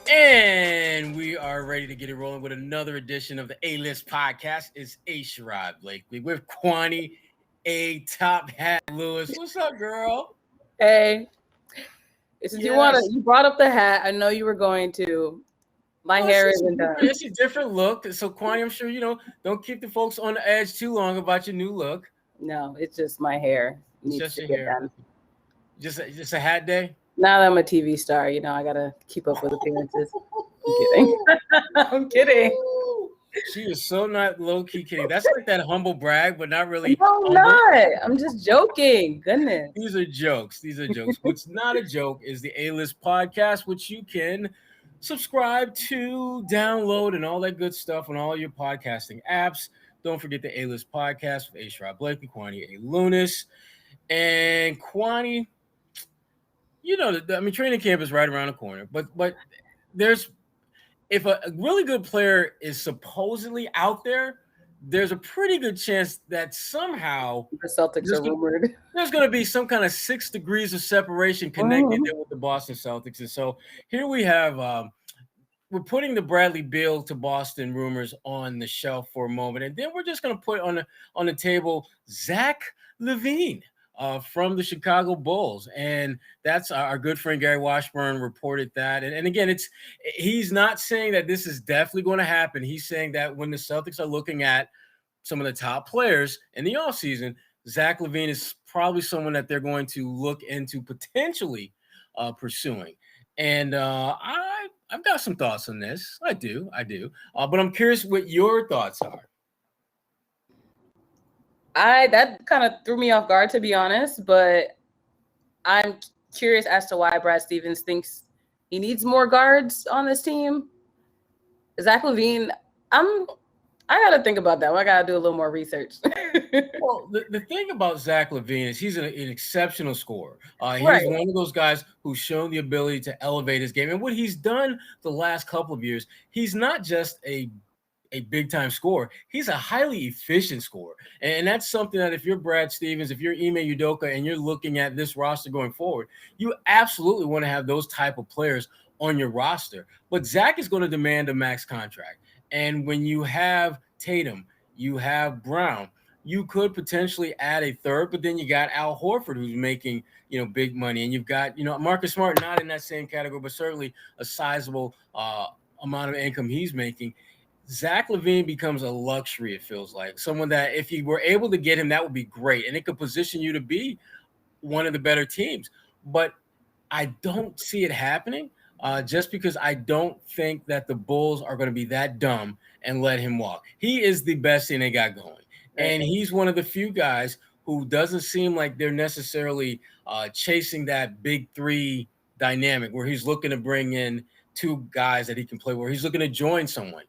And we are ready to get it rolling with another edition of the A-List podcast. It's A.Sherrod Blakely with Kwani, a top hat Lunis. What's up, girl? Hey, since Yes. you brought up the hat. I know you were going to. My hair isn't done. It's a different look. So, Kwani, I'm sure don't keep the folks on the edge too long about your new look. No, it's just my hair. It's just your hair. Done. Just a hat day. Now that I'm a TV star, I gotta keep up with appearances. I'm kidding. I'm kidding. She is so not low-key kidding. That's like that humble brag, but not really. No, I'm not. I'm just joking. Goodness. These are jokes. What's not a joke is the A-List podcast, which you can subscribe to, download, and all that good stuff on all your podcasting apps. Don't forget the A-List podcast with A.Sherrod Blakely, Kwani, a Lunis. And Kwani, training camp is right around the corner, but if a really good player is supposedly out there, there's a pretty good chance that somehow the Celtics are rumored. There's going to be some kind of 6 degrees of separation connected there with the Boston Celtics. And so here we have, we're putting the Bradley Beal to Boston rumors on the shelf for a moment. And then we're just going to put on the table Zach Lavine. From the Chicago Bulls. And that's our good friend Gary Washburn reported that. And again, he's not saying that this is definitely going to happen. He's saying that when the Celtics are looking at some of the top players in the offseason, Zach Lavine is probably someone that they're going to look into potentially pursuing. And I've got some thoughts on this. I do. But I'm curious what your thoughts are. That kind of threw me off guard, to be honest, but I'm curious as to why Brad Stevens thinks he needs more guards on this team. Zach Lavine, I got to think about that. I got to do a little more research. Well, the thing about Zach Lavine is he's an exceptional scorer. He's one of those guys who's shown the ability to elevate his game. And what he's done the last couple of years, he's not just a big-time scorer. He's a highly efficient scorer. And that's something that if you're Brad Stevens, if you're Ime Udoka, and you're looking at this roster going forward, you absolutely want to have those type of players on your roster. But Zach is going to demand a max contract. And when you have Tatum, you have Brown, you could potentially add a third, but then you got Al Horford who's making, big money. And you've got, Marcus Smart not in that same category, but certainly a sizable amount of income he's making. Zach Lavine becomes a luxury, it feels like. Someone that if you were able to get him, that would be great. And it could position you to be one of the better teams. But I don't see it happening just because I don't think that the Bulls are going to be that dumb and let him walk. He is the best thing they got going. And he's one of the few guys who doesn't seem like they're necessarily chasing that big three dynamic where he's looking to bring in 2 guys that he can play with. He's looking to join someone.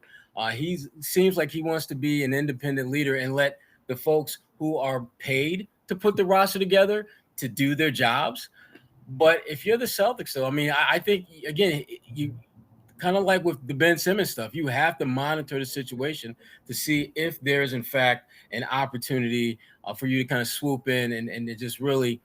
He seems like he wants to be an independent leader and let the folks who are paid to put the roster together to do their jobs. But if you're the Celtics, though, I think, again, you kind of like with the Ben Simmons stuff, you have to monitor the situation to see if there is, in fact, an opportunity for you to kind of swoop in and to just really,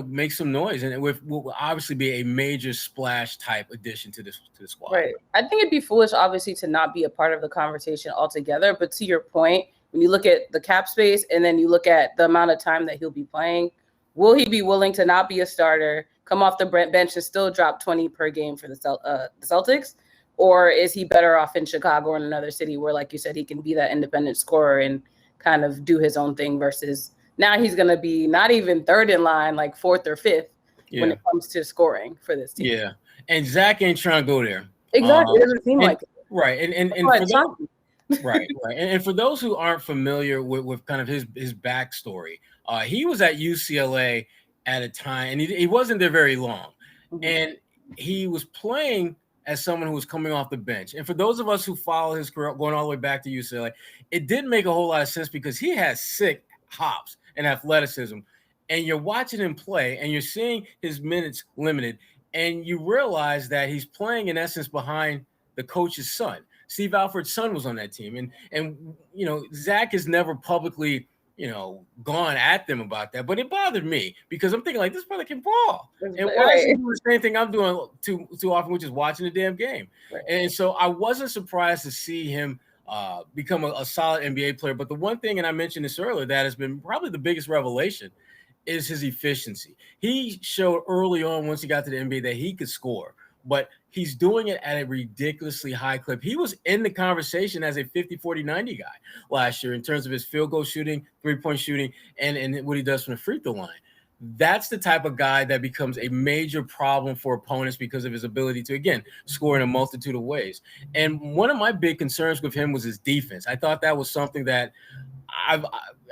make some noise. And it will obviously be a major splash type addition to the squad. Right. I think it'd be foolish, obviously, to not be a part of the conversation altogether. But to your point, when you look at the cap space and then you look at the amount of time that he'll be playing, will he be willing to not be a starter, come off the bench and still drop 20 per game for the Celtics? Or is he better off in Chicago or in another city where, like you said, he can be that independent scorer and kind of do his own thing versus now he's going to be not even third in line, like 4th or 5th when it comes to scoring for this team. Yeah. And Zach ain't trying to go there. Exactly. It doesn't seem like it. Right. And for those, right. And for those who aren't familiar with kind of his backstory, he was at UCLA at a time, and he wasn't there very long. Mm-hmm. And he was playing as someone who was coming off the bench. And for those of us who follow his career going all the way back to UCLA, it didn't make a whole lot of sense because he has sick hops and athleticism. And you're watching him play and you're seeing his minutes limited. And you realize that he's playing, in essence, behind the coach's son. Steve Alford's son was on that team. And Zach has never publicly gone at them about that, but it bothered me because I'm thinking like this brother can ball, and why Right. is he doing the same thing I'm doing too often, which is watching the damn game? Right. And so I wasn't surprised to see him become a solid NBA player. But the one thing, and I mentioned this earlier, that has been probably the biggest revelation is his efficiency. He showed early on once he got to the NBA that he could score, but he's doing it at a ridiculously high clip. He was in the conversation as a 50, 40, 90 guy last year in terms of his field goal shooting, three-point shooting, and what he does from the free throw line. That's the type of guy that becomes a major problem for opponents because of his ability to, again, score in a multitude of ways. And one of my big concerns with him was his defense. I thought that was something that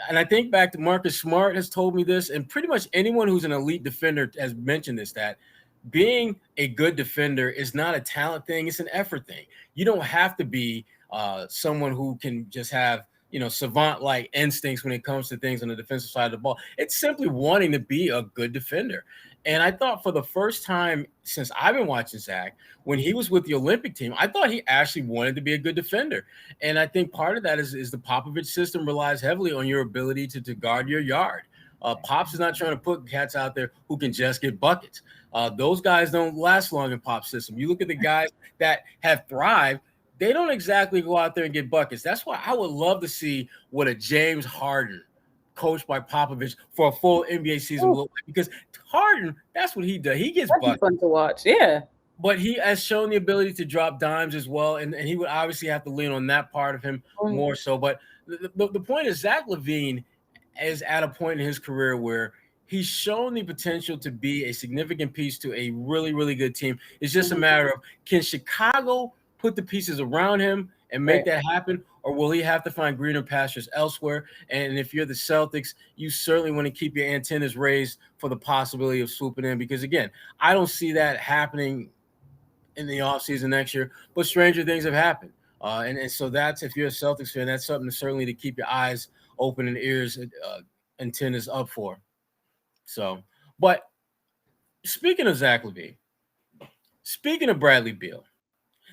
and I think back to Marcus Smart has told me this, and pretty much anyone who's an elite defender has mentioned this, that being a good defender is not a talent thing, it's an effort thing. You don't have to be someone who can just have savant-like instincts when it comes to things on the defensive side of the ball. It's simply wanting to be a good defender. And I thought for the first time since I've been watching Zach, when he was with the Olympic team, I thought he actually wanted to be a good defender. And I think part of that is the Popovich system relies heavily on your ability to guard your yard. Pops is not trying to put cats out there who can just get buckets. Those guys don't last long in Pop's system. You look at the guys that have thrived, they don't exactly go out there and get buckets. That's why I would love to see what a James Harden coached by Popovich for a full NBA season will look like, because Harden, that's what he does. He gets buckets. Fun to watch, yeah. But he has shown the ability to drop dimes as well, and he would obviously have to lean on that part of him more so. But the point is, Zach Lavine is at a point in his career where he's shown the potential to be a significant piece to a really, really good team. It's just a matter of, can Chicago put the pieces around him and make that happen, or will he have to find greener pastures elsewhere? And if you're the Celtics, you certainly want to keep your antennas raised for the possibility of swooping in, because, again, I don't see that happening in the offseason next year, but stranger things have happened. And so that's, if you're a Celtics fan, that's something certainly to keep your eyes open and ears, antennas up for. So, but speaking of Zach Lavine, speaking of Bradley Beal,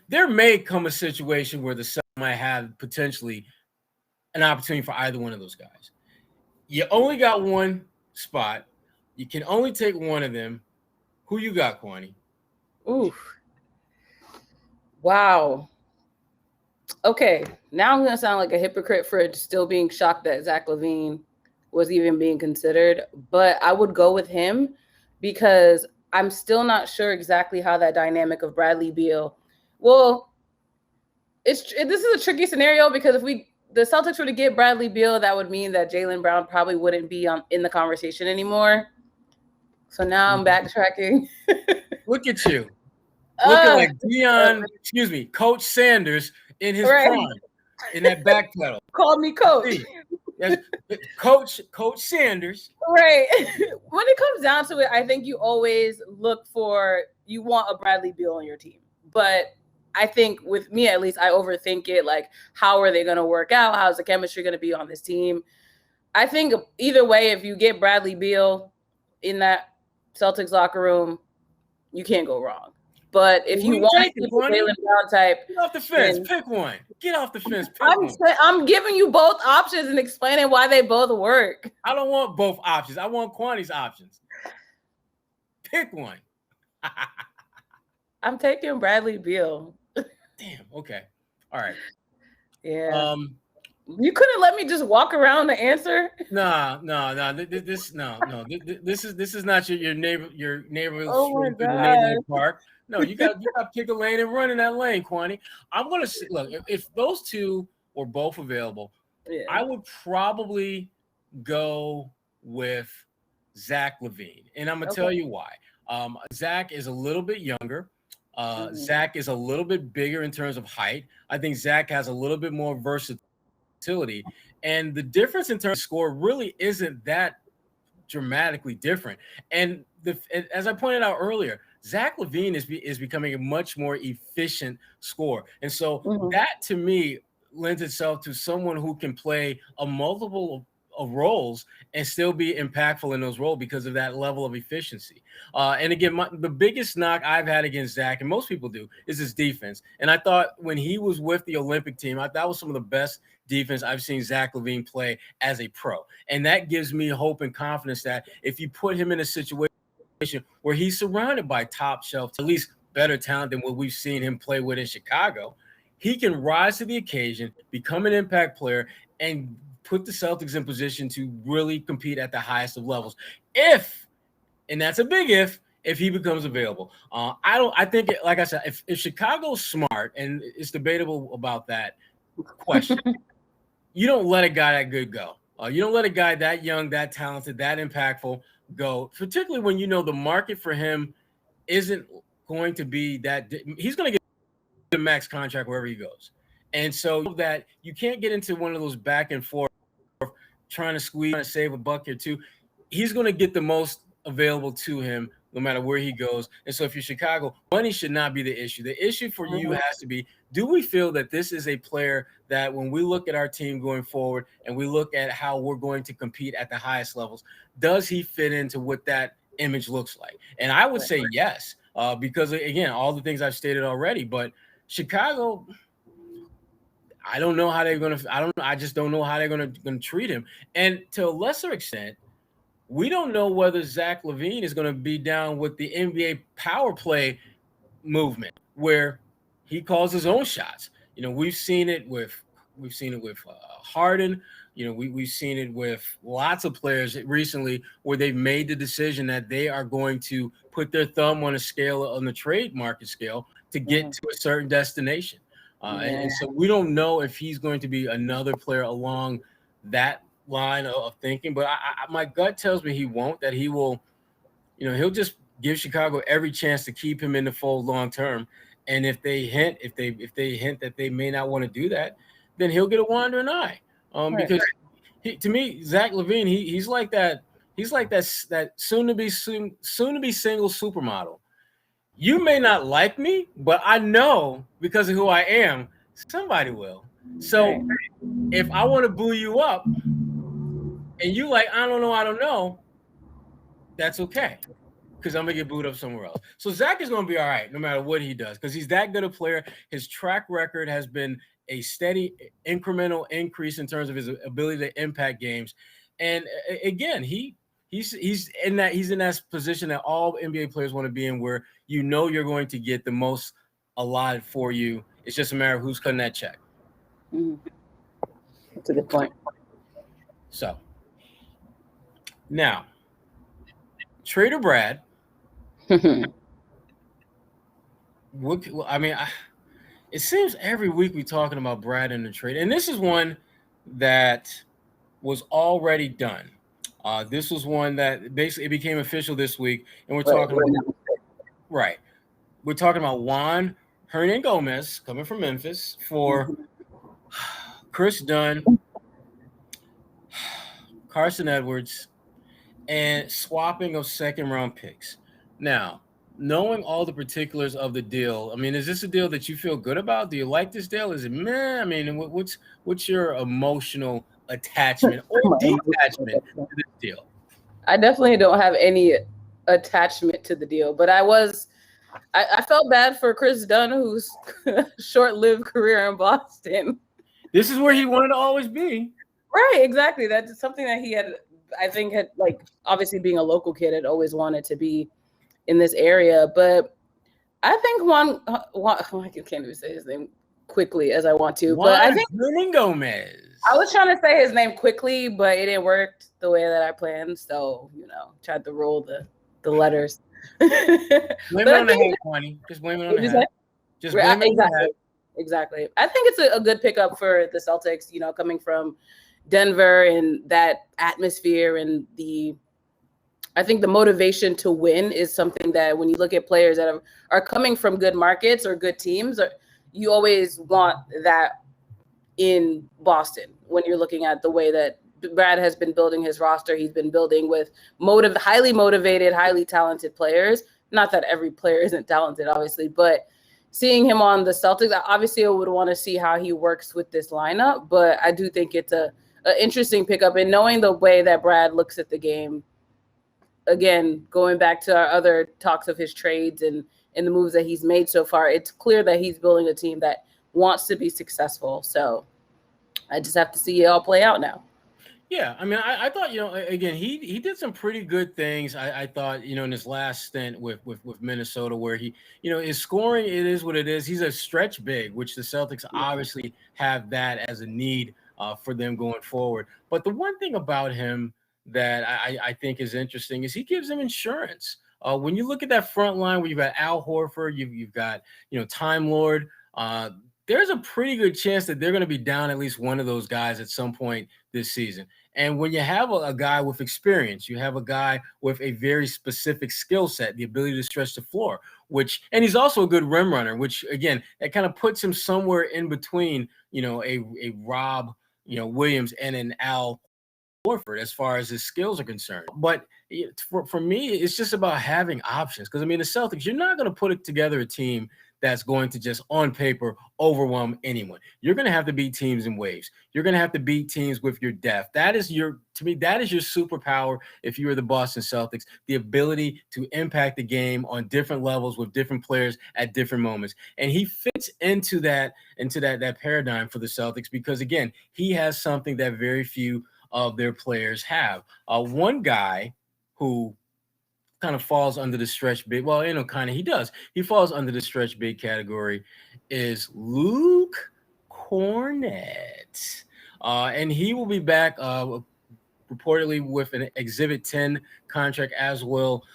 there may come a situation where the Celtics might have potentially an opportunity for either one of those guys. You only got one spot. You can only take one of them. Who you got, Kwani? Oof. Wow. Okay, now I'm going to sound like a hypocrite for still being shocked that Zach Lavine was even being considered, but I would go with him because I'm still not sure exactly how that dynamic of Bradley Beal. Well, this is a tricky scenario because if the Celtics were to get Bradley Beal, that would mean that Jaylen Brown probably wouldn't be in the conversation anymore. So now I'm backtracking. Look at you. Looking like Coach Sanders in his prime, in that back pedal. Call me coach. Yes, Coach Sanders. Right. When it comes down to it, I think you always you want a Bradley Beal on your team. But I think with me, at least, I overthink it. Like, how are they going to work out? How's the chemistry going to be on this team? I think either way, if you get Bradley Beal in that Celtics locker room, you can't go wrong. But if you want to keep a Jaylen Brown type, get off the fence, pick one. Get off the fence, pick one. I'm giving you both options and explaining why they both work. I don't want both options. I want Kwani's options. Pick one. I'm taking Bradley Beal. Damn. Okay. All right. Yeah. You couldn't let me just walk around the answer. No. This is not your neighborhood neighborhood park. No, you got to pick a lane and run in that lane, Kwani. I'm gonna look, if those two were both available, I would probably go with Zach Lavine, and I'm gonna tell you why. Zach is a little bit younger. Zach is a little bit bigger in terms of height. I think Zach has a little bit more versatility, and the difference in terms of score really isn't that dramatically different. And as I pointed out earlier, Zach Lavine is becoming a much more efficient scorer. And so that, to me, lends itself to someone who can play a multiple of roles and still be impactful in those roles because of that level of efficiency. And again, the biggest knock I've had against Zach, and most people do, is his defense. And I thought when he was with the Olympic team, that was some of the best defense I've seen Zach Lavine play as a pro. And that gives me hope and confidence that if you put him in a situation where he's surrounded by top shelf, at least better talent than what we've seen him play with in Chicago, he can rise to the occasion, become an impact player, and put the Celtics in position to really compete at the highest of levels. And that's a big if he becomes available. I think, like I said, if Chicago's smart, and it's debatable about that question, you don't let a guy that good go. You don't let a guy that young, that talented, that impactful go, particularly when you know the market for him isn't going to be that. He's going to get the max contract wherever he goes. And so that you can't get into one of those back and forth trying to squeeze, trying to save a buck or two. He's going to get the most available to him no matter where he goes. And so if you're Chicago, money should not be the issue. The issue for you has to be, do we feel that this is a player that when we look at our team going forward and we look at how we're going to compete at the highest levels, does he fit into what that image looks like? And I would say yes, because again, all the things I've stated already, but Chicago, I don't know how they're going to, I just don't know how they're going to treat him. And to a lesser extent, we don't know whether Zach Lavine is going to be down with the NBA power play movement where he calls his own shots. You know, we've seen it with Harden. You know, we've seen it with lots of players recently where they've made the decision that they are going to put their thumb on a scale, on the trade market scale, to get to a certain destination. And so we don't know if he's going to be another player along that line of thinking, but my gut tells me he won't, that he will, you know, he'll just give Chicago every chance to keep him in the fold long term. And if they hint that they may not want to do that, then he'll get a wandering eye. Because to me, Zach Lavine, he's like that soon to be single supermodel. You may not like me, but I know because of who I am, somebody will. So if I want to boo you up and you like, I don't know, that's okay. Because I'm going to get booed up somewhere else. So Zach is going to be all right no matter what he does because he's that good a player. His track record has been a steady incremental increase in terms of his ability to impact games. And again, he's in that position that all NBA players want to be in, where you know you're going to get the most allotted for you. It's just a matter of who's cutting that check. That's a good point. So now, Trader Brad. It seems every week we're talking about Brad in the trade, and this is one that was already done. This was one that basically it became official this week, and we're talking about Juan Hernangomez coming from Memphis for Chris Dunn, Carson Edwards, and swapping of second-round picks. Now, knowing all the particulars of the deal, I mean, is this a deal that you feel good about? Do you like this deal? Is it meh? I mean, what's your emotional attachment or detachment to this deal? I definitely don't have any attachment to the deal, but I felt bad for Chris Dunn, whose short-lived career in Boston. This is where he wanted to always be. Right, exactly. That's something that he had, I think, like, obviously being a local kid, had always wanted to be in this area. But I think Juan I can't even say his name quickly as I want to. But I think Gomez. I was trying to say his name quickly, but it didn't work the way that I planned. So, tried to roll the letters. Blame it on the head, Kwani. Just blame it on the head. Just blame it on the head. Exactly. I think it's a good pickup for the Celtics, coming from Denver and that atmosphere, and I think the motivation to win is something that when you look at players that are coming from good markets or good teams, you always want that in Boston. When you're looking at the way that Brad has been building his roster, he's been building with highly motivated, highly talented players. Not that every player isn't talented, obviously, but seeing him on the Celtics, obviously I would want to see how he works with this lineup, but I do think it's a an interesting pickup. And knowing the way that Brad looks at the game, again, going back to our other talks of his trades and the moves that he's made so far, it's clear that he's building a team that wants to be successful. So I just have to see it all play out now. Yeah, I mean, I thought, again, he did some pretty good things. I thought, in his last stint with Minnesota, where he, his scoring, it is what it is. He's a stretch big, which the Celtics obviously have that as a need for them going forward. But the one thing about him that I think is interesting is he gives them insurance. When you look at that front line where you've got Al Horford, you've got, Time Lord, there's a pretty good chance that they're going to be down at least one of those guys at some point this season. And when you have a guy with experience, you have a guy with a very specific skill set, the ability to stretch the floor, and he's also a good rim runner, which again, that kind of puts him somewhere in between, a Rob, Williams and an Al Horford as far as his skills are concerned. But for me, it's just about having options. Because, I mean, the Celtics, you're not going to put together a team that's going to just on paper overwhelm anyone. You're going to have to beat teams in waves. You're going to have to beat teams with your depth. That is your superpower if you are the Boston Celtics, the ability to impact the game on different levels with different players at different moments. And he fits into that paradigm for the Celtics because, again, he has something that very few of their players have. One guy who kind of falls under the stretch big. Well, he does. He falls under the stretch big category is Luke Kornet. And he will be back reportedly with an Exhibit 10 contract, as will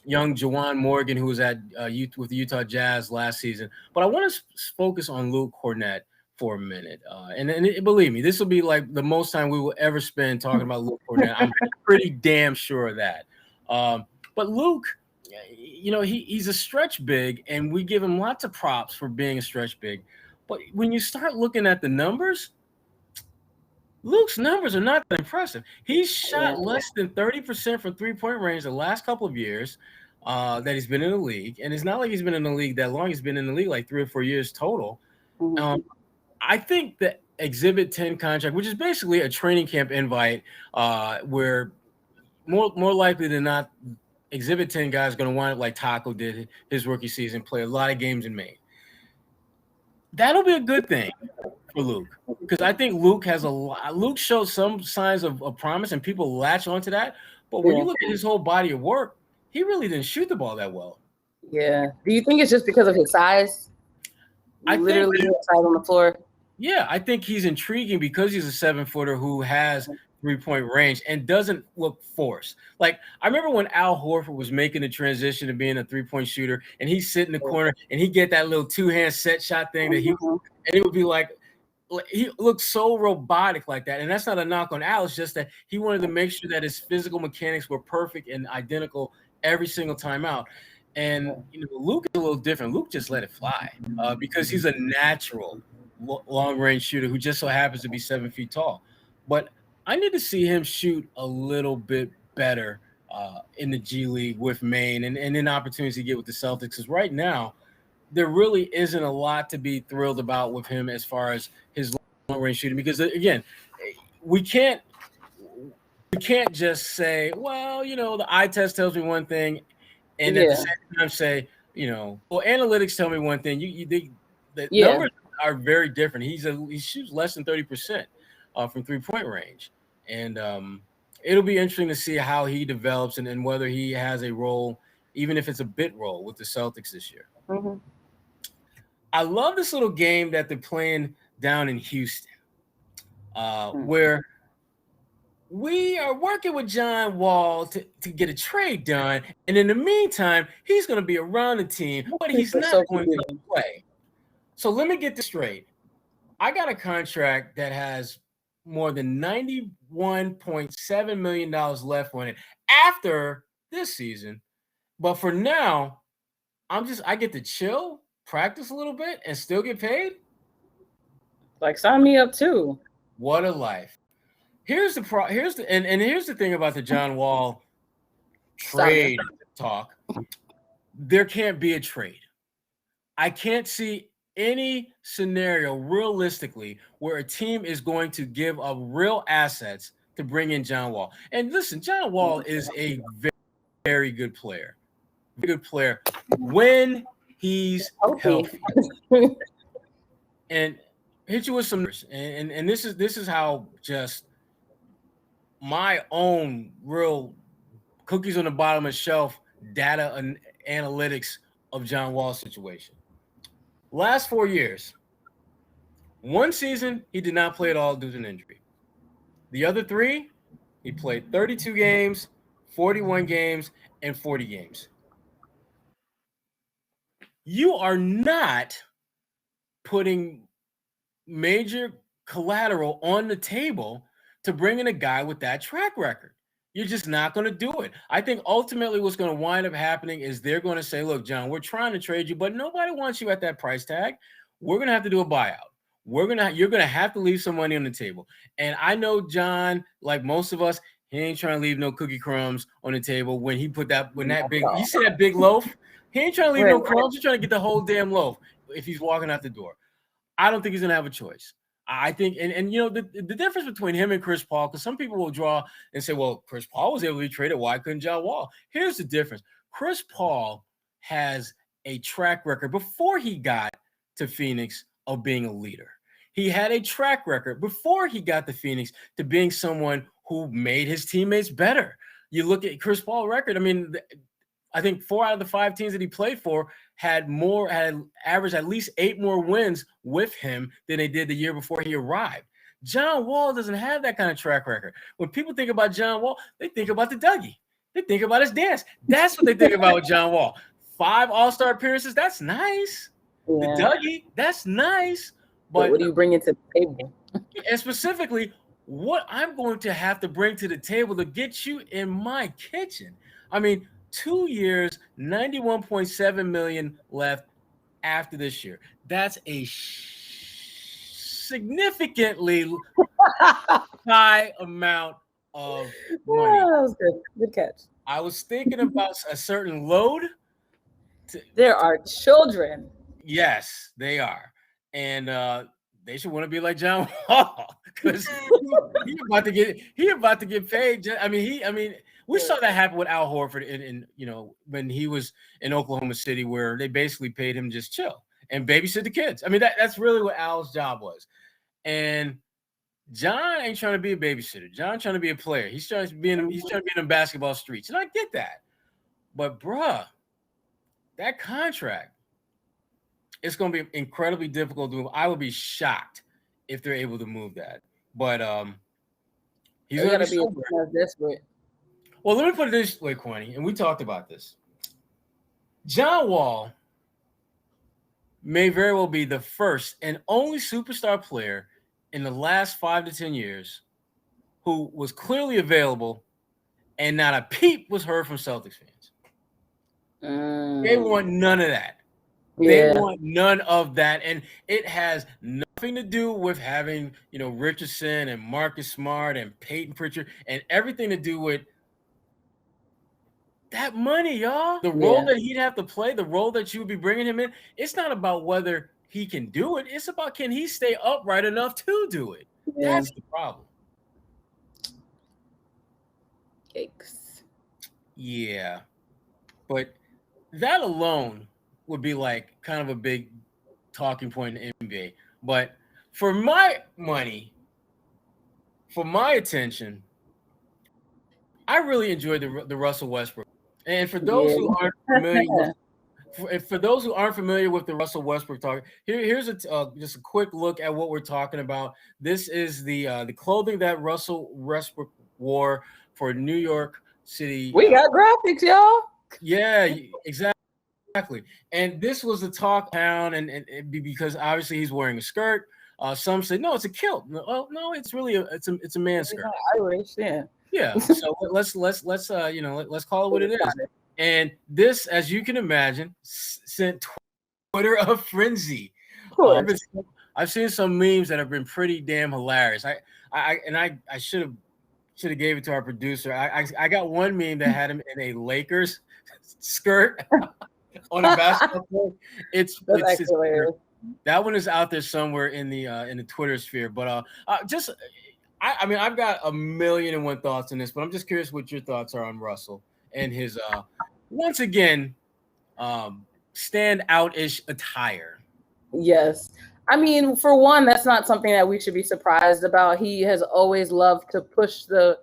young Juwan Morgan, who was with the Utah Jazz last season. But I want to focus on Luke Kornet for a minute. And believe me, this will be like the most time we will ever spend talking about Luke Kornet. I'm pretty damn sure of that. But Luke, he's a stretch big, and we give him lots of props for being a stretch big. But when you start looking at the numbers, Luke's numbers are not that impressive. He's shot less than 30% from three-point range the last couple of years that he's been in the league. And it's not like he's been in the league that long. He's been in the league like 3 or 4 years total. I think the Exhibit 10 contract, which is basically a training camp invite where more likely than not, Exhibit 10 guys going to wind up like Taco did his rookie season, play a lot of games in Maine. That'll be a good thing for Luke because I think Luke shows some signs of promise and people latch onto that. But when you look at his whole body of work, he really didn't shoot the ball that well. Yeah. Do you think it's just because of his size? Literally outside on the floor. Yeah, I think he's intriguing because he's a 7-footer who has three-point range and doesn't look forced. Like, I remember when Al Horford was making the transition to being a three-point shooter, and he'd sit in the corner and he'd get that little two-hand set shot thing and it would be like he looked so robotic like that. And that's not a knock on Al. It's just that he wanted to make sure that his physical mechanics were perfect and identical every single time out. And Luke is a little different. Luke just let it fly because he's a natural long-range shooter who just so happens to be 7 feet tall. But I need to see him shoot a little bit better in the G League with Maine and in opportunities to get with the Celtics. Because right now, there really isn't a lot to be thrilled about with him as far as his long-range shooting. Because, again, we can't just say, well, the eye test tells me one thing, and at the same time say, well, analytics tell me one thing. The numbers are very different. He shoots less than 30% from three-point range. And it'll be interesting to see how he develops and whether he has a role, even if it's a bit role, with the Celtics this year. Mm-hmm. I love this little game that they're playing down in Houston, where we are working with John Wall to get a trade done. And in the meantime, he's going to be around the team, but he's not going to play. So let me get this straight. I got a contract that has more than $91.7 million left on it after this season. But for now, I get to chill, practice a little bit, and still get paid. Like, sign me up too. What a life. Here's the thing about the John Wall trade talk. There can't be a trade. I can't see any scenario realistically where a team is going to give up real assets to bring in John Wall. And listen, John Wall is a very, very good player. Very good player when he's healthy. And hit you with some numbers. And this is how just my own real cookies on the bottom of the shelf data and analytics of John Wall's situation. Last 4 years, one season he did not play at all due to an injury. The other 3, he played 32 games, 41 games, and 40 games. You are not putting major collateral on the table to bring in a guy with that track record. You're just not going to do it. I think ultimately what's going to wind up happening is they're going to say, look, John, we're trying to trade you, but nobody wants you at that price tag. We're going to have to do a buyout. You're going to have to leave some money on the table. And I know John, like most of us, he ain't trying to leave no cookie crumbs on the table when he put that, you see that big loaf? He ain't trying to leave no crumbs. He's trying to get the whole damn loaf if he's walking out the door. I don't think he's going to have a choice. I think, and you know, the difference between him and Chris Paul, because some people will draw and say, well, Chris Paul was able to be traded. Why couldn't John Wall? Here's the difference. Chris Paul has a track record before he got to Phoenix of being a leader. He had a track record before he got to Phoenix to being someone who made his teammates better. You look at Chris Paul's record. I mean, I think 4 out of the 5 teams that he played for had averaged at least 8 more wins with him than they did the year before he arrived. John Wall doesn't have that kind of track record. When people think about John Wall, they think about the Dougie. They think about his dance. That's what they think about with John Wall. 5 All-Star appearances, that's nice. Yeah. The Dougie, that's nice. But what do you bring into the table? And specifically, what I'm going to have to bring to the table to get you in my kitchen. I mean, 2 years, $91.7 million left after this year. That's a significantly high amount of money. That was good. Good catch. I was thinking about a certain load. There are children. Yes, they are. And they should want to be like John Wall because he about to get paid. I mean, we saw that happen with Al Horford in when he was in Oklahoma City, where they basically paid him just chill and babysit the kids. I mean, that's really what Al's job was. And John ain't trying to be a babysitter. John trying to be a player. He's trying to be in the basketball streets, and I get that. But bruh, that contract, it's going to be incredibly difficult to move. I would be shocked if they're able to move that. But he's going to be desperate. Well, let me put it this way, Kwani, and we talked about this. John Wall may very well be the first and only superstar player in the last 5 to 10 years who was clearly available and not a peep was heard from Celtics fans. They want none of that. Yeah. They want none of that. And it has nothing to do with having, Richardson and Marcus Smart and Peyton Pritchard and everything to do with that money, y'all. The role that he'd have to play, the role that you would be bringing him in, it's not about whether he can do it. It's about can he stay upright enough to do it. Yeah. That's the problem. Yikes. Yeah. But that alone would be like kind of a big talking point in the NBA. But for my money, for my attention, I really enjoyed the Russell Westbrook. And for those who aren't familiar with the Russell Westbrook talk, here's just a quick look at what we're talking about. This is the clothing that Russell Westbrook wore for New York City. We got graphics, y'all. Yeah, exactly. And this was the talk town, and because obviously he's wearing a skirt. Some say no, it's a kilt. Well, no, it's really it's a man's skirt. Irish, yeah. Yeah, so let's call it what it is. And this, as you can imagine, sent Twitter a frenzy. I've seen some memes that have been pretty damn hilarious. I should have gave it to our producer. I got one meme that had him in a Lakers skirt on a basketball court. It's hilarious. That one is out there somewhere in the Twitter sphere. But I mean, I've got 1,000,001 thoughts on this, but I'm just curious what your thoughts are on Russell and his once again stand out-ish attire. Yes. I mean, for one, that's not something that we should be surprised about. He has always loved to push the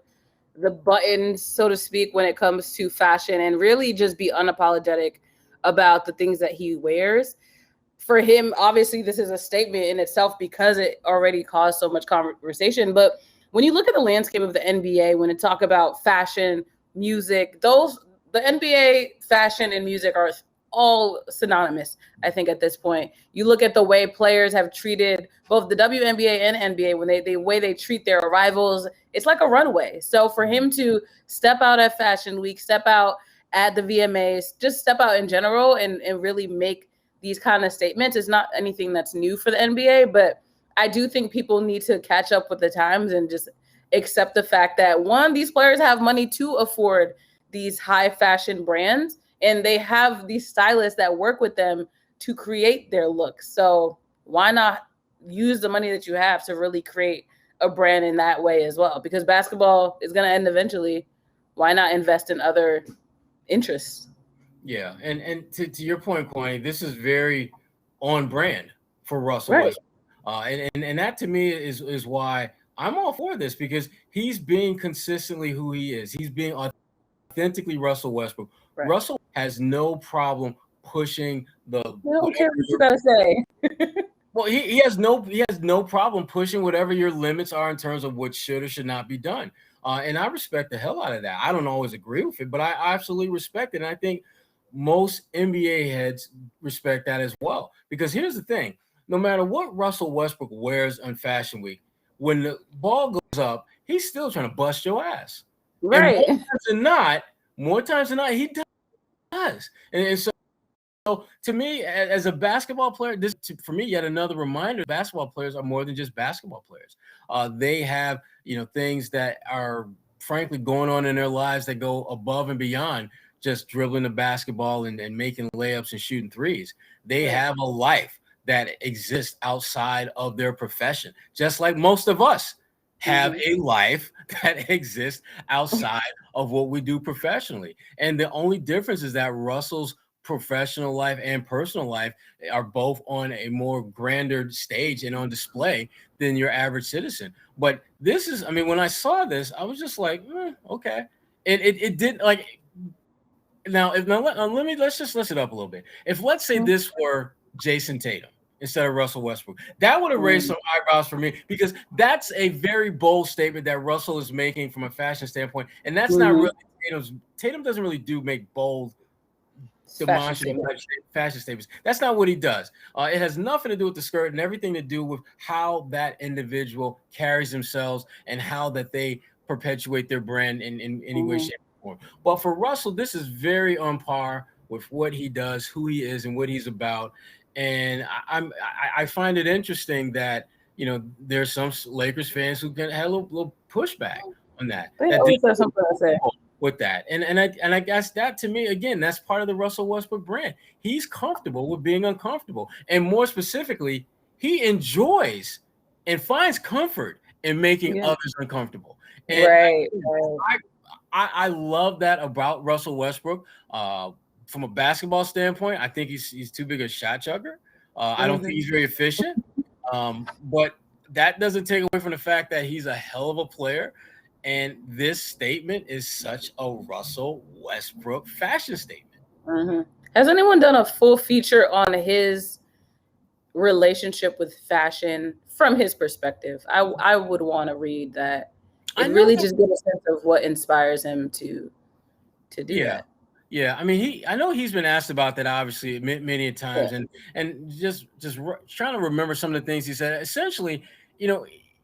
buttons, so to speak, when it comes to fashion, and really just be unapologetic about the things that he wears. For him, obviously, this is a statement in itself because it already caused so much conversation. But when you look at the landscape of the NBA, when it talk about fashion, music, the NBA fashion and music are all synonymous, I think, at this point. You look at the way players have treated both the WNBA and NBA, when the way they treat their rivals, it's like a runway. So for him to step out at Fashion Week, step out at the VMAs, just step out in general and really make these kind of statements is not anything that's new for the NBA, but I do think people need to catch up with the times and just accept the fact that, one, these players have money to afford these high fashion brands, and they have these stylists that work with them to create their looks. So why not use the money that you have to really create a brand in that way as well? Because basketball is going to end eventually. Why not invest in other interests? Yeah, and to your point, Kwani, this is very on brand for Russell Right. Westbrook. And that to me is why I'm all for this, because he's being consistently who he is. He's being authentically Russell Westbrook. Right. Russell has no problem pushing the. I don't care what you gotta say. Well, he has no problem pushing whatever your limits are in terms of what should or should not be done. And I respect the hell out of that. I don't always agree with it, but I absolutely respect it. And I think most NBA heads respect that as well. Because here's the thing: no matter what Russell Westbrook wears on Fashion Week, when the ball goes up, he's still trying to bust your ass. Right. And more times than not, he does. And so to me, as a basketball player, this for me yet another reminder: basketball players are more than just basketball players. They have things that are frankly going on in their lives that go above and beyond just dribbling the basketball and making layups and shooting threes. They have a life that exists outside of their profession, just like most of us have a life that exists outside of what we do professionally. And the only difference is that Russell's professional life and personal life are both on a more grander stage and on display than your average citizen. But this is, I mean, when I saw this, I was just like, okay. And it did, like, let's just listen up a little bit. If, let's say, this were Jason Tatum instead of Russell Westbrook, that would have raised some eyebrows for me, because that's a very bold statement that Russell is making from a fashion standpoint, and that's not really Tatum doesn't really make bold demonstrative fashion statements. That's not what he does. It has nothing to do with the skirt and everything to do with how that individual carries themselves and how that they perpetuate their brand in any way, shape, or form. But for Russell, this is very on par with what he does, who he is, and what he's about. And I find it interesting that there's some Lakers fans who can have a little pushback on that. They always have something to say with that. And I guess that, to me, again, that's part of the Russell Westbrook brand. He's comfortable with being uncomfortable. And more specifically, he enjoys and finds comfort in making others uncomfortable. And I love that about Russell Westbrook. From a basketball standpoint, I think he's too big a shot chugger. I don't think he's very efficient. But that doesn't take away from the fact that he's a hell of a player. And this statement is such a Russell Westbrook fashion statement. Has anyone done a full feature on his relationship with fashion from his perspective? I would want to read that and really just get a sense of what inspires him to do that. Yeah, I mean, I know he's been asked about that, obviously, many times, and just trying to remember some of the things he said. Essentially,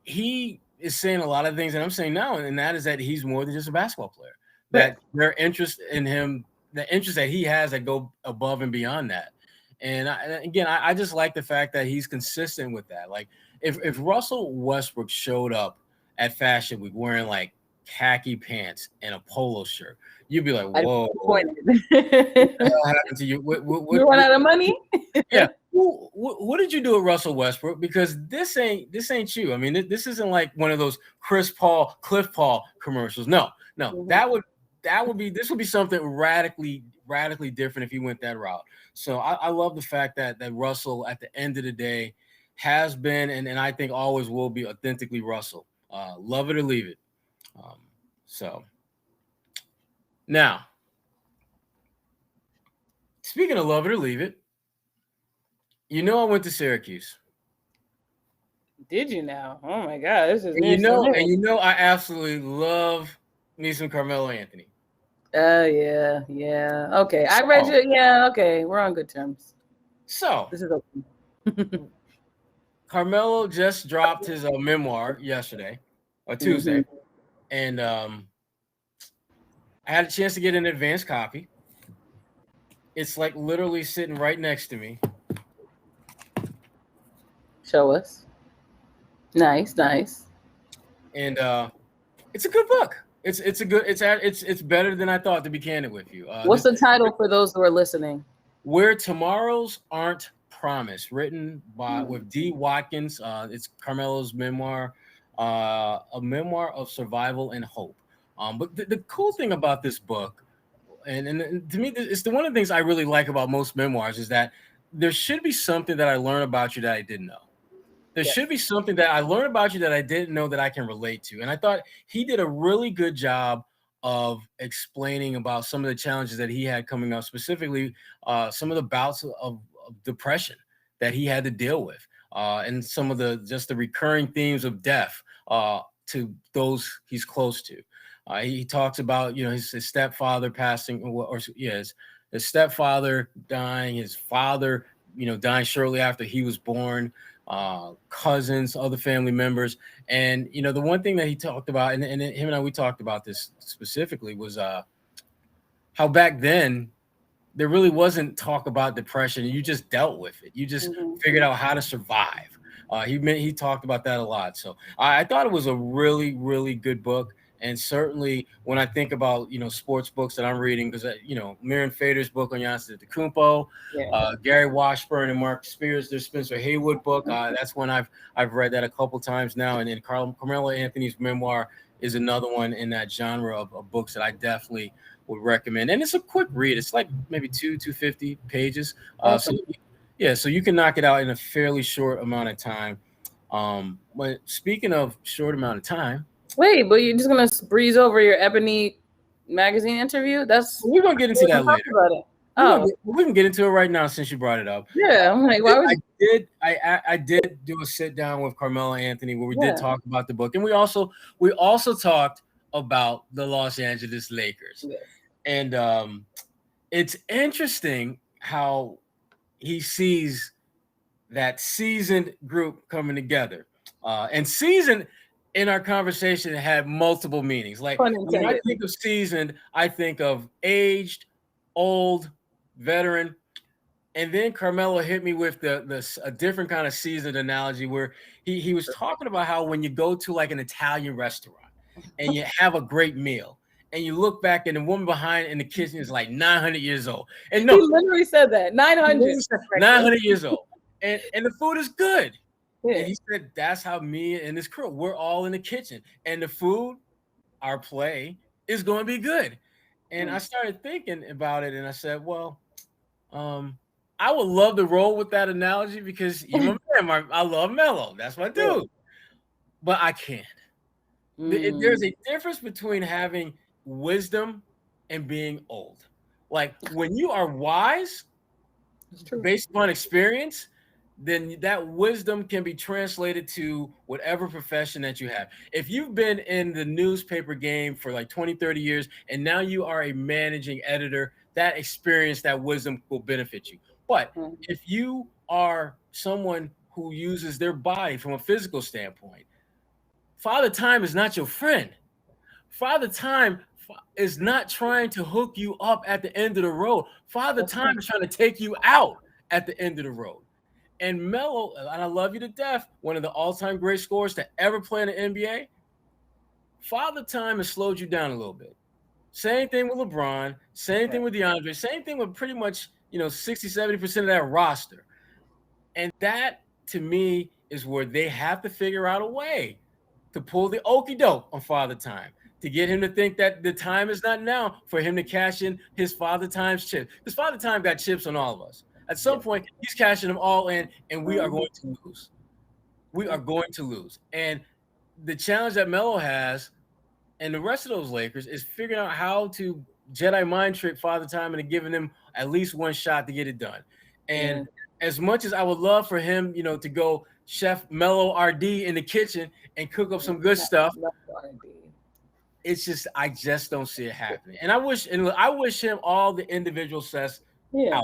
he is saying a lot of things that I'm saying now, and that is that he's more than just a basketball player. That their interest in him, the interest that he has, that go above and beyond that. And I just like the fact that he's consistent with that. Like, if Russell Westbrook showed up at Fashion Week wearing like khaki pants and a polo shirt, you'd be like, "Whoa, what happened to you? You run out of money?" Yeah, What did you do with Russell Westbrook? Because this ain't you. I mean, this isn't like one of those Cliff Paul commercials. No, this would be something radically different if he went that route. So I love the fact that Russell, at the end of the day, has been and I think always will be authentically Russell. Love it or leave it. So now, speaking of love it or leave it, I went to Syracuse. Did you now? Oh my God, this is I absolutely love me some Carmelo Anthony. Yeah. Okay, I read you. Yeah, okay, we're on good terms. So this is okay. Carmelo just dropped his memoir yesterday or Tuesday, and I had a chance to get an advanced copy. It's like literally sitting right next to me. Show us. Nice. And it's a good book. It's better than I thought, to be candid with you. What's the title for those who are listening? Where Tomorrows Aren't Promised, written with D. Watkins. It's Carmelo's memoir, a memoir of survival and hope. But the cool thing about this book, and to me, it's one of the things I really like about most memoirs, is that there should be something that I learn about you that I didn't know. There should be something that I learned about you that I didn't know that I can relate to. And I thought he did a really good job of explaining about some of the challenges that he had coming up, specifically some of the bouts of depression that he had to deal with, and some of the recurring themes of death to those he's close to. He talks about, his stepfather passing, his stepfather dying, his father, dying shortly after he was born, cousins, other family members. And, the one thing that he talked about, and him and I, we talked about this specifically, was how back then there really wasn't talk about depression. You just dealt with it. You just figured out how to survive. He talked about that a lot. So I thought it was a really, really good book. And certainly when I think about, sports books that I'm reading, because, Miriam Fader's book on Giannis Antetokounmpo, Gary Washburn and Mark Spears, their Spencer Haywood book. That's one I've read that a couple times now. And then Carmelo Anthony's memoir is another one in that genre of books that I definitely would recommend. And it's a quick read. It's like maybe 250 pages. So you can knock it out in a fairly short amount of time. But speaking of short amount of time, wait, but you're just gonna breeze over your Ebony magazine interview? We're gonna get into that later. About it. We can get into it right now since you brought it up. Yeah, I'm like, why would you? I did do a sit down with Carmelo Anthony where we did talk about the book, and we also talked about the Los Angeles Lakers. Yeah. And it's interesting how he sees that seasoned group coming together, and seasoned in our conversation had multiple meanings. Like when I think of seasoned, I think of aged, old, veteran. And then Carmelo hit me with a different kind of seasoned analogy where he was talking about how when you go to like an Italian restaurant and you have a great meal and you look back and the woman behind in the kitchen is like 900 years old. And no, he literally said that 900 years old. And the food is good. Yeah. And he said, that's how me and his crew, we're all in the kitchen. And the food, our play, is going to be good. And I started thinking about it, and I said, well, I would love to roll with that analogy because I love Melo. That's my dude. But I can't. There's a difference between having wisdom and being old. Like when you are wise, based upon experience, then that wisdom can be translated to whatever profession that you have. If you've been in the newspaper game for like 20, 30 years, and now you are a managing editor, that experience, that wisdom will benefit you. But if you are someone who uses their body from a physical standpoint, Father Time is not your friend. Father Time is not trying to hook you up at the end of the road. Father Time is trying to take you out at the end of the road. And Melo, and I love you to death, one of the all-time great scorers to ever play in the NBA, Father Time has slowed you down a little bit. Same thing with LeBron, same thing with DeAndre, same thing with pretty much, 60, 70% of that roster. And that, to me, is where they have to figure out a way to pull the okey doke on Father Time, to get him to think that the time is not now for him to cash in his Father Time's chip. Because Father Time got chips on all of us. At some point, he's cashing them all in, and we are going to lose. We are going to lose. And the challenge that Melo has and the rest of those Lakers is figuring out how to Jedi mind trick Father Time into giving them at least one shot to get it done. And as much as I would love for him, to go Chef Melo RD in the kitchen and cook up some good stuff, it's just I just don't see it happening. And I wish him all the individual success out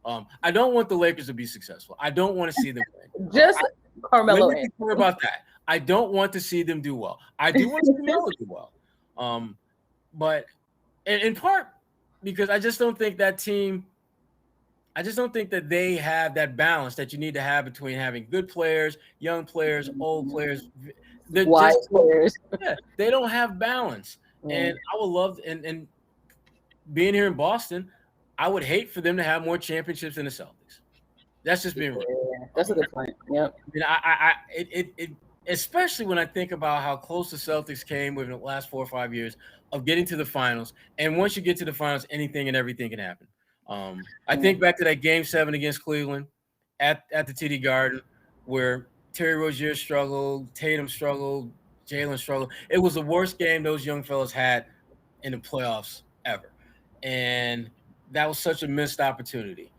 there. I don't want the Lakers to be successful. I don't want to see them win. Just Carmelo. Let me be clear about that. I don't want to see them do well. I do want to see Melo do well. But in part because I just don't think that team, I just don't think that they have that balance that you need to have between having good players, young players, old players, wise players. Yeah, they don't have balance. And I would love, and being here in Boston, I would hate for them to have more championships than the Celtics. That's just being real. Yeah, that's a good point. Yep. It especially when I think about how close the Celtics came within the last 4 or 5 years of getting to the finals. And once you get to the finals, anything and everything can happen. I think back to that Game 7 against Cleveland at the TD Garden, where Terry Rozier struggled, Tatum struggled, Jalen struggled. It was the worst game those young fellas had in the playoffs ever. And that was such a missed opportunity.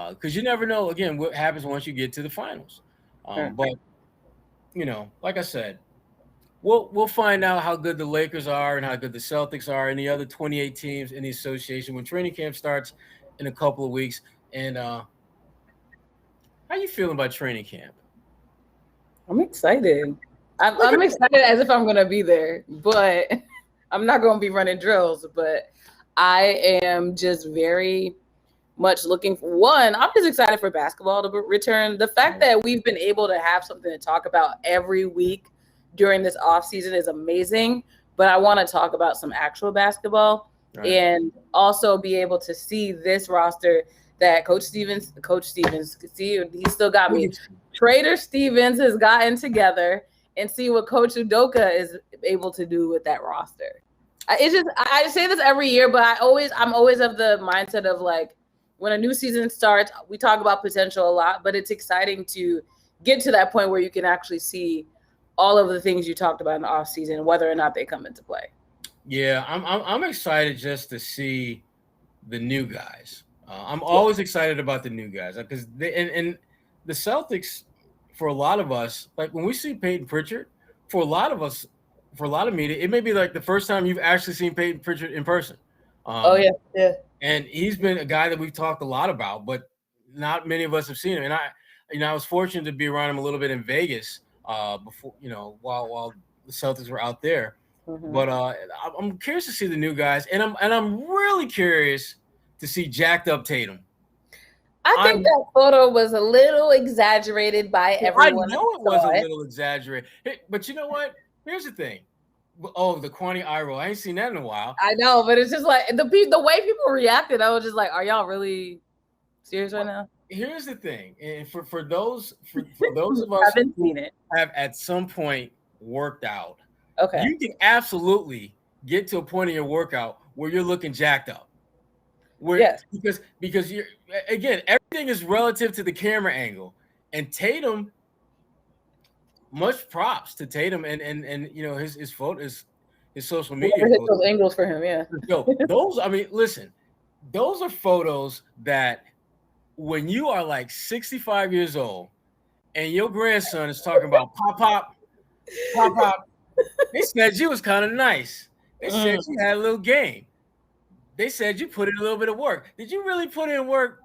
Because you never know, again, what happens once you get to the finals. But, like I said, we'll find out how good the Lakers are and how good the Celtics are and the other 28 teams in the association when training camp starts in a couple of weeks. And how you feeling about training camp? I'm excited. I'm excited as if I'm going to be there, but I'm not going to be running drills. But I am just very much looking for one. I'm just excited for basketball to return. The fact that we've been able to have something to talk about every week during this off season is amazing. But I want to talk about some actual basketball and also be able to see this roster that Coach Stevens, see, he still got me. Trader Stevens has gotten together and see what Coach Udoka is able to do with that roster. I say this every year, but I'm always of the mindset of like, when a new season starts, we talk about potential a lot, but it's exciting to get to that point where you can actually see all of the things you talked about in the off season, whether or not they come into play. Yeah, I'm excited just to see the new guys. I'm always excited about the new guys because and the Celtics, for a lot of us, like when we see Peyton Pritchard, for a lot of media, it may be like the first time you've actually seen Peyton Pritchard in person. Yeah. And he's been a guy that we've talked a lot about, but not many of us have seen him. And I was fortunate to be around him a little bit in Vegas before, while the Celtics were out there. Mm-hmm. But I'm curious to see the new guys, and I'm really curious to see jacked up Tatum. I think that photo was a little exaggerated by everyone. I know it was a little exaggerated, but you know what? Here's the thing. Oh, the Kwani eye roll. I ain't seen that in a while. I know, but it's just like the way people reacted. I was just like, are y'all really serious right now? Here's the thing. And for those of us who have at some point worked out, okay, you can absolutely get to a point in your workout where you're looking jacked up. Because you're, again, everything is relative to the camera angle. And Tatum, much props to Tatum and his photos, his social media. Hit those angles for him, yeah. Listen, those are photos that when you are like 65 years old and your grandson is talking about pop, they said you was kind of nice. They said you had a little game. They said you put in a little bit of work. Did you really put in work?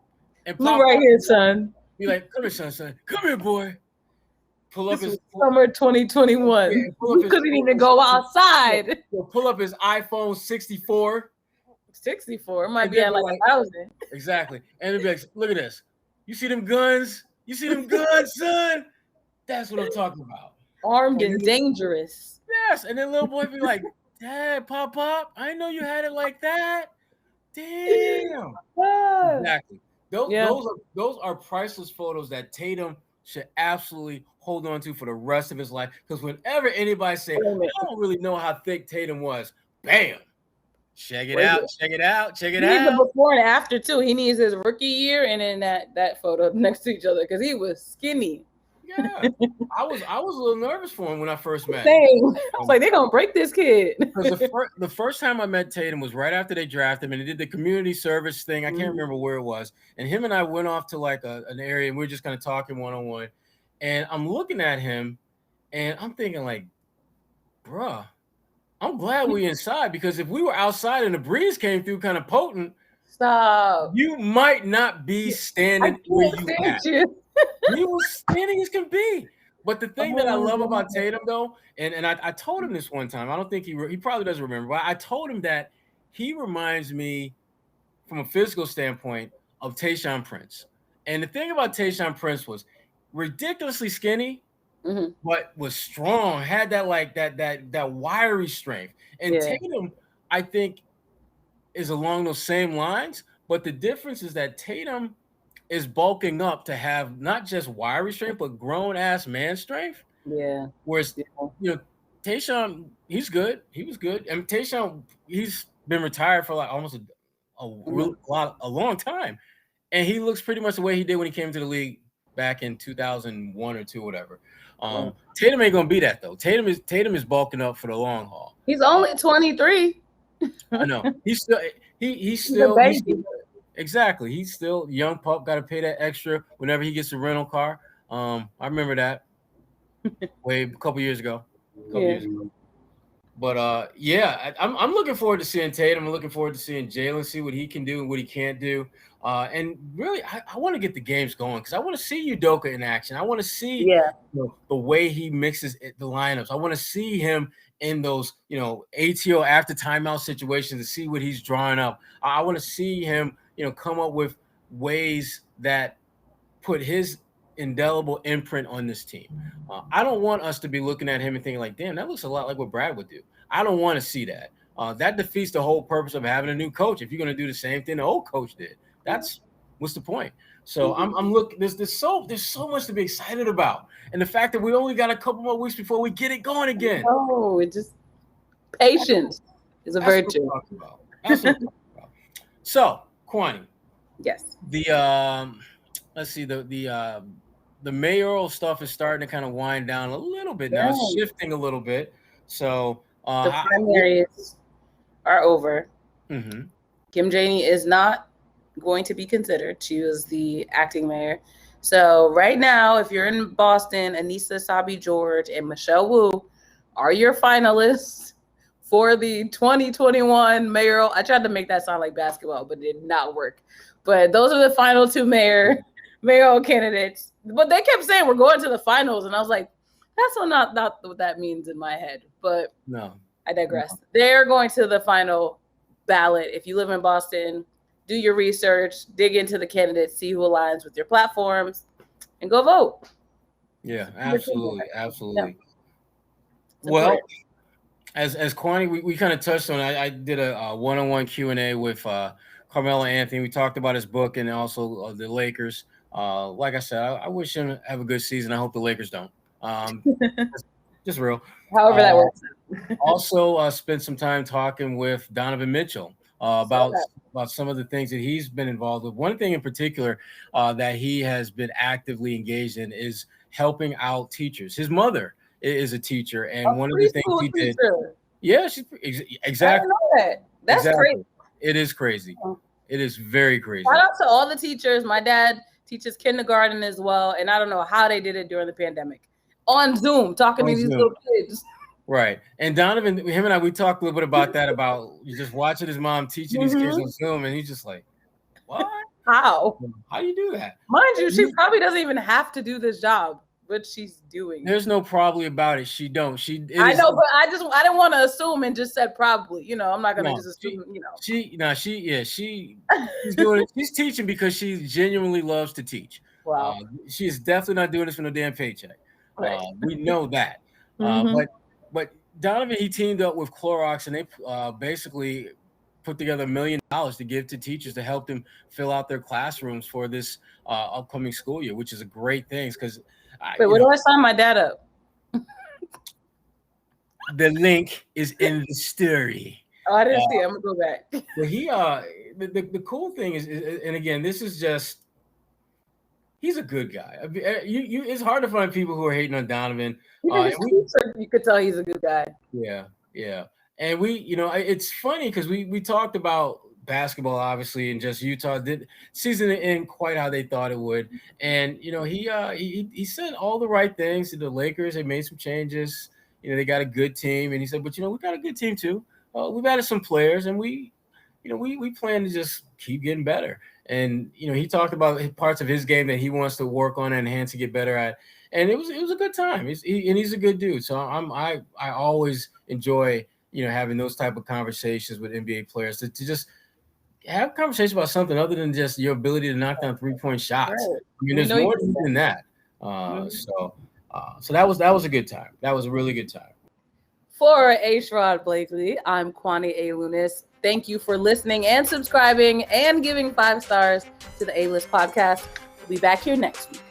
And Look right here, son. Be like, come here, son. Come here, boy. Pull up his summer 2021. You couldn't even go outside. Pull up his iPhone 64. 64. It might be at like 1,000. Exactly. And it'd be like, look at this. You see them guns? You see them guns, son? That's what I'm talking about. Armed and dangerous. Yes. And then little boy be like, Dad, Pop, I didn't know you had it like that. Damn. Exactly. Those are priceless photos that Tatum should absolutely hold on to for the rest of his life. Because whenever anybody say, I don't really know how thick Tatum was, bam, check it out, check it out, check it He needs out. the before and after too. He needs his rookie year and then that photo next to each other because he was skinny. Yeah, I was a little nervous for him when I first met him. Same. I was like, they're gonna break this kid. Because the first time I met Tatum was right after they drafted him, and he did the community service thing. I can't remember where it was. And him and I went off to like an area, and we were just kind of talking one-on-one. And I'm looking at him, and I'm thinking like, bruh, I'm glad we inside, because if we were outside and the breeze came through kind of potent, stop, you might not be standing where you at. He was standing as can be. But the thing that I love about Tatum, though, and I told him this one time, I don't think he probably doesn't remember, but I told him that he reminds me, from a physical standpoint, of Tayshaun Prince. And the thing about Tayshaun Prince was ridiculously skinny, but was strong, had that wiry strength. And Tatum, I think, is along those same lines. But the difference is that Tatum is bulking up to have not just wiry strength, but grown ass man strength. Yeah. Whereas, Tayshaun, he's good. He was good. And Tayshaun, he's been retired for like almost a long time. And he looks pretty much the way he did when he came to the league back in 2001 or 2, whatever. Tatum ain't gonna be that though. Tatum is bulking up for the long haul. He's only 23. I know. He's still exactly. He's still young pup. Got to pay that extra whenever he gets a rental car. I remember that a couple years ago. But I'm looking forward to seeing Tatum. I'm looking forward to seeing Jalen, see what he can do and what he can't do. And really, I want to get the games going because I want to see Udoka in action. I want to see the way he mixes the lineups. I want to see him in those, ATO after timeout situations to see what he's drawing up. I want to see him, come up with ways that put his indelible imprint on this team. I don't want us to be looking at him and thinking like, damn, that looks a lot like what Brad would do. I don't want to see that. That defeats the whole purpose of having a new coach. If you're going to do the same thing the old coach did, what's the point? So I'm looking. There's so much to be excited about, and the fact that we only got a couple more weeks before we get it going again. Oh, it just patience is a virtue. That's what I'm talking about. So, Kwani. Yes. Let's see, the mayoral stuff is starting to kind of wind down a little bit now. It's shifting a little bit. So the primaries are over. Kim Janey is not going to be considered. She was the acting mayor. So right now, if you're in Boston, Anissa Sabi George and Michelle Wu are your finalists for the 2021 mayoral. I tried to make that sound like basketball, but it did not work. But those are the final 2 mayoral candidates. But they kept saying we're going to the finals, and I was like, that's not what that means in my head. But no, I digress. They're going to the final ballot. If you live in Boston, do your research, dig into the candidates, see who aligns with your platforms, and go vote. Yeah, absolutely. Yeah. Well, as Kwani, we kind of touched on. I did a one-on-one Q&A with Carmelo Anthony. We talked about his book and also the Lakers. Like I said, I wish him to have a good season. I hope the Lakers don't. Just real. However that works. Also, spent some time talking with Donovan Mitchell about some of the things that he's been involved with. One thing in particular that he has been actively engaged in is helping out teachers. His mother is a teacher, and one of the things he did. Yeah, exactly. I didn't know that. That's crazy. It is crazy. It is very crazy. Shout out to all the teachers. My dad teaches kindergarten as well, and I don't know how they did it during the pandemic. On Zoom, talking to these little kids. Right. And Donovan, him and I, we talked a little bit about that, about just watching his mom teaching these kids on Zoom, and he's just like, what? How do you do that? Mind you, she probably doesn't even have to do this job, but she's doing There's no probably about it. She don't. I know, but I didn't want to assume and just said probably. I'm not gonna just assume. She's doing it. She's teaching because she genuinely loves to teach. Wow. She's definitely not doing this for no damn paycheck. Right. We know that. But Donovan, he teamed up with Clorox, and they basically put together $1 million to give to teachers to help them fill out their classrooms for this upcoming school year, which is a great thing because Wait, where do I sign my dad up? The link is in the story. Oh, I didn't see it. I'm gonna go back. But he, the cool thing is, and again, this is just, he's a good guy. It's hard to find people who are hating on Donovan. You could tell he's a good guy. Yeah. And it's funny because we talked about basketball, obviously, and just Utah season didn't end quite how they thought it would. And he said all the right things to the Lakers. They made some changes. They got a good team, and he said, but we got a good team too. We've added some players, and we plan to just keep getting better. And he talked about parts of his game that he wants to work on and enhance to get better at. And it was a good time. He's a good dude. So I always enjoy having those type of conversations with NBA players to just have conversations about something other than just your ability to knock down 3-point shots. Right. I mean, there's more than that. So that was a good time. That was a really good time. For A.Sherrod Blakely, I'm Kwani A. Lunis. Thank you for listening and subscribing and giving 5 stars to the A-List podcast. We'll be back here next week.